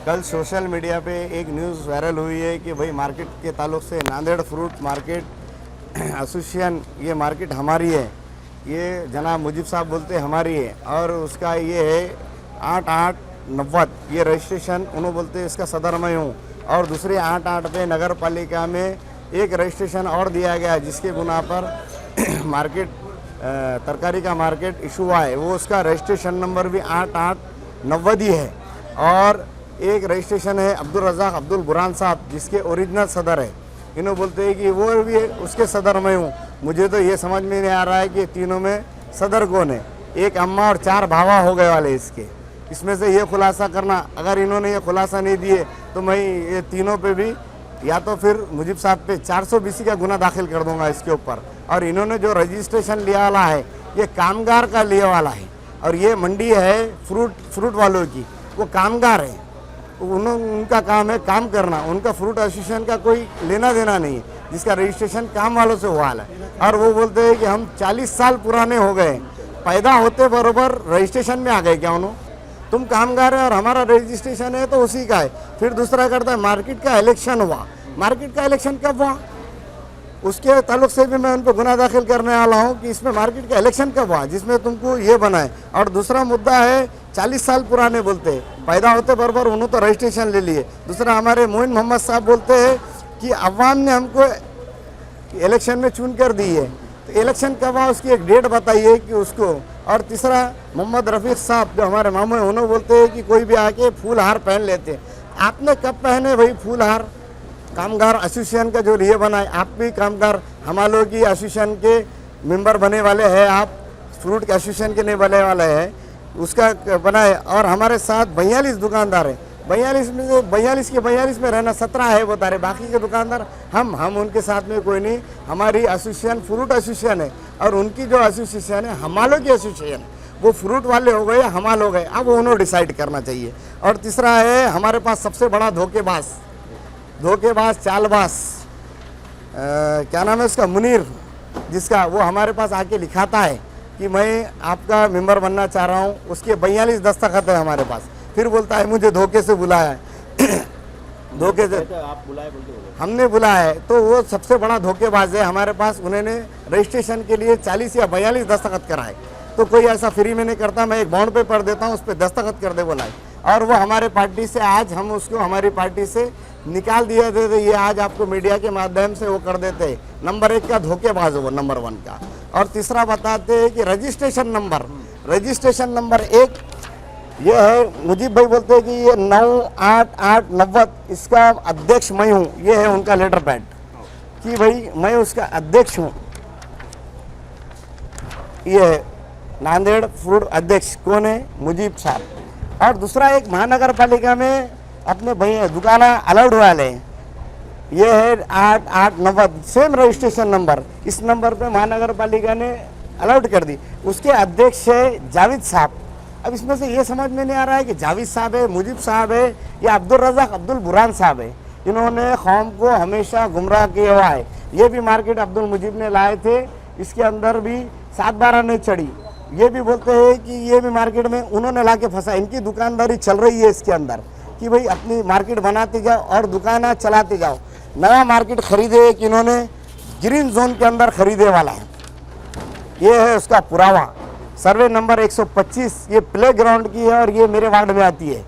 कल social media पे एक न्यूज़ वायरल हुई है कि भाई मार्केट के ताल्लुक से नांदेड़ फ्रूट मार्केट एसोसिएशन ये मार्केट हमारी है, ये जनाब मुजीब साहब बोलते हमारी है और उसका ये है 8890 ये रजिस्ट्रेशन उन्होंने बोलते इसका सदर मैं हूँ और दूसरे 88 पे नगर पालिका में एक रजिस्ट्रेशन और दिया गया जिसके गुना पर मार्केट तरकारी का मार्केट इशू हुआ है, वो उसका रजिस्ट्रेशन नंबर भी 8890 ही है और एक रजिस्ट्रेशन है अब्दुल रज़ाक अब्दुल बुरहान साहब जिसके ओरिजिनल सदर है। इन्होंने बोलते हैं कि वो भी उसके सदर में हूँ। मुझे तो ये समझ में नहीं आ रहा है कि तीनों में सदर कौन है। एक अम्मा और 4 भावा हो गए वाले इसके, इसमें से ये खुलासा करना। अगर इन्होंने ये खुलासा नहीं दिए तो मैं ये तीनों पे भी या तो फिर मुजीब साहब पे 420 का गुना दाखिल कर दूंगा इसके ऊपर। और इन्होंने जो रजिस्ट्रेशन लिया वाला है ये कामगार का लिया वाला है और ये मंडी है फ्रूट वालों की, वो कामगार है, उनका काम है काम करना, उनका फ्रूट एसोसिएशन का कोई लेना देना नहीं है जिसका रजिस्ट्रेशन काम वालों से हुआ है। और वो बोलते हैं कि हम 40 साल पुराने हो गए, पैदा होते बरोबर रजिस्ट्रेशन में आ गए क्या उन्होंने? तुम कामगार है और हमारा रजिस्ट्रेशन है तो उसी का है। फिर दूसरा करता है मार्केट का इलेक्शन हुआ, मार्केट का इलेक्शन कब हुआ उसके ताल्लुक से भी मैं उन पर गुना दाखिल करने वाला हूँ कि इसमें मार्केट का इलेक्शन कब हुआ जिसमें तुमको ये बनाए। और दूसरा मुद्दा है 40 साल पुराने बोलते हैं, पैदा होते बराबर उन्होंने तो रजिस्ट्रेशन ले लिए। दूसरा हमारे मोइन मोहम्मद साहब बोलते हैं कि अवाम ने हमको इलेक्शन में चुन कर दी है, तो इलेक्शन कब हुआ उसकी एक डेट बताइए कि उसको। और तीसरा मोहम्मद रफ़ीक साहब जो हमारे मामू हैं उन्होंने बोलते हैं कि कोई भी आके फूल हार पहन लेते हैं। आपने कब पहने भाई फूल हार? कामगार एसोसिएशन का जो लिए बनाए, आप भी कामगार हमालों की एसोसिएशन के मेंबर बने वाले हैं, आप फ्रूट के एसोसिएशन के नहीं बने वाले हैं, उसका बनाए। और हमारे साथ 42 दुकानदार हैं, 42 में से 42 में रहना 17 है बता रहे, बाकी के दुकानदार हम उनके साथ में कोई नहीं। हमारी एसोसिएशन फ्रूट एसोसिएशन है और उनकी जो एसोसिएशन है हमालों की एसोसिएशन, वो फ्रूट वाले हो गए हमाल हो गए, अब उन्होंने डिसाइड करना चाहिए। और तीसरा है हमारे पास सबसे बड़ा धोखेबाज चालबाज क्या नाम है उसका, मुनीर, जिसका वो हमारे पास आके लिखाता है कि मैं आपका मेंबर बनना चाह रहा हूँ, उसके 42 दस्तखत है हमारे पास। फिर बोलता है मुझे धोखे से बुलाया है धोखे से आप बुलाए बोलते हो? हमने बुलाया है, तो वो सबसे बड़ा धोखेबाज है हमारे पास। उन्होंने रजिस्ट्रेशन के लिए 40 या 42 दस्तखत कराए, तो कोई ऐसा फ्री में नहीं करता। मैं एक बॉन्ड पेपर देता हूँ, उस पर दस्तखत कर दे बोला है। और वो हमारे पार्टी से आज हम उसको हमारी पार्टी से निकाल दिए थे, ये आज आपको मीडिया के माध्यम से वो कर देते। नंबर 1 का धोखेबाज है वो, नंबर 1 का। और तीसरा बताते हैं कि रजिस्ट्रेशन नंबर 1 ये है, मुजीब भाई बोलते हैं कि ये 98890 इसका अध्यक्ष मैं हूँ, ये है उनका लेटर पैड कि भाई मैं उसका अध्यक्ष हूँ। ये है नांदेड़ फ्रूट अध्यक्ष कौन है, मुजीब साहब। और दूसरा एक महानगर पालिका में अपने भाई दुकान अलाउड वाले, ये है 8890 सेम रजिस्ट्रेशन नंबर, इस नंबर पे महानगर पालिका ने अलाउड कर दी। उसके अध्यक्ष है जावेद साहब। अब इसमें से ये समझ में नहीं आ रहा है कि जावेद साहब है, मुजीब साहब है या अब्दुल रज़ाक अब्दुल बुरहान साहब है। इन्होंने कौम को हमेशा गुमराह किया हुआ है। ये भी मार्केट अब्दुल मुजीब ने लाए थे, इसके अंदर भी 7-12 नहीं चढ़ी। ये भी बोलते हैं कि ये भी मार्केट में उन्होंने ला के फंसा। इनकी दुकानदारी चल रही है इसके अंदर कि भाई अपनी मार्केट बनाते जाओ और दुकान चलाते जाओ। नया मार्केट खरीदे कि इन्होंने ग्रीन जोन के अंदर खरीदे वाला है। ये है उसका पुरावा, सर्वे नंबर 125, ये प्ले ग्राउंड की है और ये मेरे वार्ड में आती है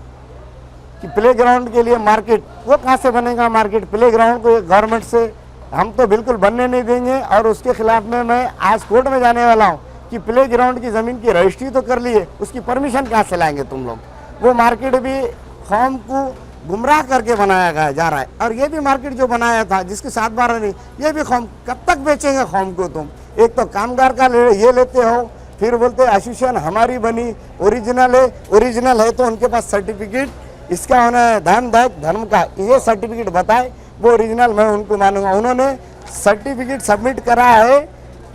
कि प्ले ग्राउंड के लिए मार्केट वो कहाँ से बनेगा मार्केट? प्ले ग्राउंड को गवर्नमेंट से हम तो बिल्कुल बनने नहीं देंगे। और उसके खिलाफ में मैं आज कोर्ट में जाने वाला हूँ कि प्ले ग्राउंड की ज़मीन की रजिस्ट्री तो कर लिए, उसकी परमिशन कहाँ से लाएंगे तुम लोग? वो मार्केट भी कौम को गुमराह करके बनाया गया जा रहा है। और ये भी मार्केट जो बनाया था जिसके 7-12 नहीं, ये भी कौम कब तक बेचेंगे कौम को तुम? एक तो कामगार का ये लेते हो, फिर बोलते एसोसिएशन हमारी बनी, ओरिजिनल है तो उनके पास सर्टिफिकेट इसका होना है धर्म का, ये सर्टिफिकेट बताए वो ओरिजिनल, मैं उनको मानूंगा। उन्होंने सर्टिफिकेट सबमिट करा है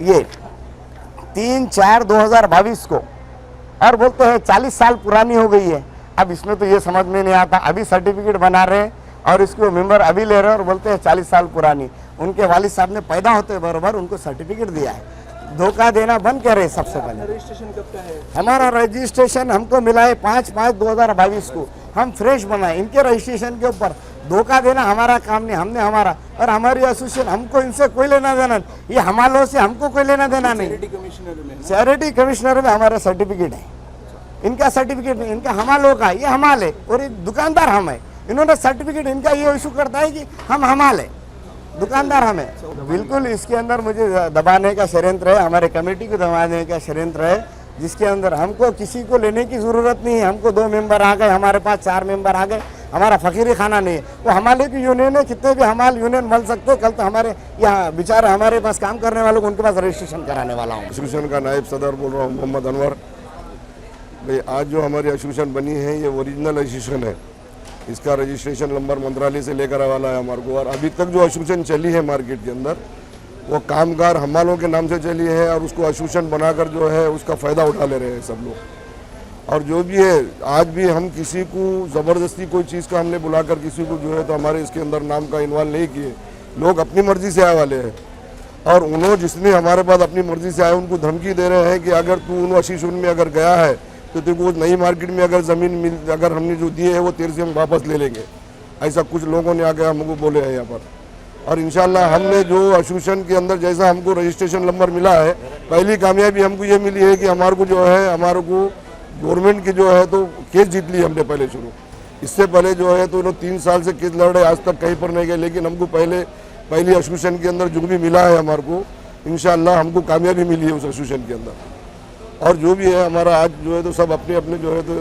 ये 3/4/2022 को और बोलते हैं 40 साल पुरानी हो गई है। अब इसमें तो ये समझ में नहीं आता, अभी सर्टिफिकेट बना रहे हैं और इसको मेंबर अभी ले रहे हैं और बोलते हैं 40 साल पुरानी। उनके वालिद साहब ने पैदा होते बराबर उनको सर्टिफिकेट दिया है। धोखा देना बंद करे। सबसे पहले रजिस्ट्रेशन कब का है? हमारा रजिस्ट्रेशन हमको मिला है 5/5/2022 को। हम फ्रेश बनाए। इनके रजिस्ट्रेशन के ऊपर धोखा देना हमारा काम नहीं, हमने हमारा और हमारी एसोसिएशन, हमको इनसे कोई लेना देना नहीं, ये हमालों से हमको कोई लेना देना नहीं। चैरिटी कमिश्नर में हमारा सर्टिफिकेट है, इनका सर्टिफिकेट नहीं, इनका हमालों का, ये हमाल है और ये दुकानदार हम है। इन्होंने सर्टिफिकेट इनका ये इशू करता है कि हम हमाल है, दुकानदार हमें। बिल्कुल इसके अंदर मुझे दबाने का षड्यंत्र है, हमारे कमेटी को दबाने का षड्यंत्र है, जिसके अंदर हमको किसी को लेने की ज़रूरत नहीं है। हमको 2 मेंबर आ गए, हमारे पास 4 मेंबर आ गए, हमारा फकीरी खाना नहीं है। वो हमारे की यूनियन है, कितने भी हमारे यूनियन बन सकते हैं। कल तो हमारे यहाँ बेचारे हमारे पास काम करने वालों को उनके पास रजिस्ट्रेशन कराने वाला हूँ। एसोसिएशन का नायब सदर बोल रहा हूँ, मोहम्मद अनवर भाई। आज जो हमारी एसोसिएशन बनी है ये ओरिजिनल एसोसिएशन है, इसका रजिस्ट्रेशन नंबर मंत्रालय से लेकर वाला है हमारे को। और अभी तक जो एसोसिएशन चली है मार्केट के अंदर वो कामगार हमालों के नाम से चली है और उसको एसोसिएशन बनाकर जो है उसका फ़ायदा उठा ले रहे हैं सब लोग। और जो भी है, आज भी हम किसी को ज़बरदस्ती कोई चीज़ का हमने बुलाकर किसी को जो है तो हमारे इसके अंदर नाम का इन्वॉल्व नहीं किए। लोग अपनी मर्ज़ी से आए वाले हैं और उन्होंने जिसने हमारे पास अपनी मर्ज़ी से आए उनको धमकी दे रहे हैं कि अगर तू उन एसोसिएशन में अगर गया है तो तेरे को नई मार्केट में अगर ज़मीन मिल, अगर हमने जो दिए है वो तेरे से हम वापस ले लेंगे। ऐसा कुछ लोगों ने आके हमको बोले हैं यहाँ पर। और इंशाल्लाह हमने जो एसोसिएशन के अंदर जैसा हमको रजिस्ट्रेशन नंबर मिला है, पहली कामयाबी हमको ये मिली है कि हमारे को जो है हमारे को गवर्नमेंट की जो है तो केस जीत ली हमने पहले शुरू। इससे पहले जो है तो 3 साल से केस लड़ रहे, आज तक कहीं पर नहीं गए। लेकिन हमको पहली एसोसिएशन के अंदर जो भी मिला है हमारे को, इंशाल्लाह हमको कामयाबी मिली है उस एसोसिएशन के अंदर। और जो भी है हमारा आज जो है तो सब अपने अपने जो है तो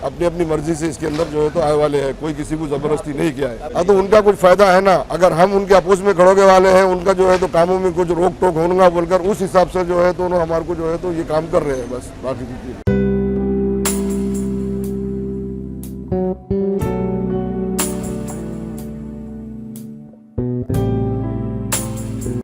अपनी अपनी मर्जी से इसके अंदर जो है तो आए वाले हैं, कोई किसी को ज़बरदस्ती नहीं किया है। अब तो उनका कुछ फ़ायदा है ना, अगर हम उनके अपोज में खड़ोगे वाले हैं, उनका जो है तो कामों में कुछ रोक टोक होगा बोलकर उस हिसाब से जो है तो हमारे को जो है तो ये काम कर रहे हैं, बस बाकी कुछ नहीं।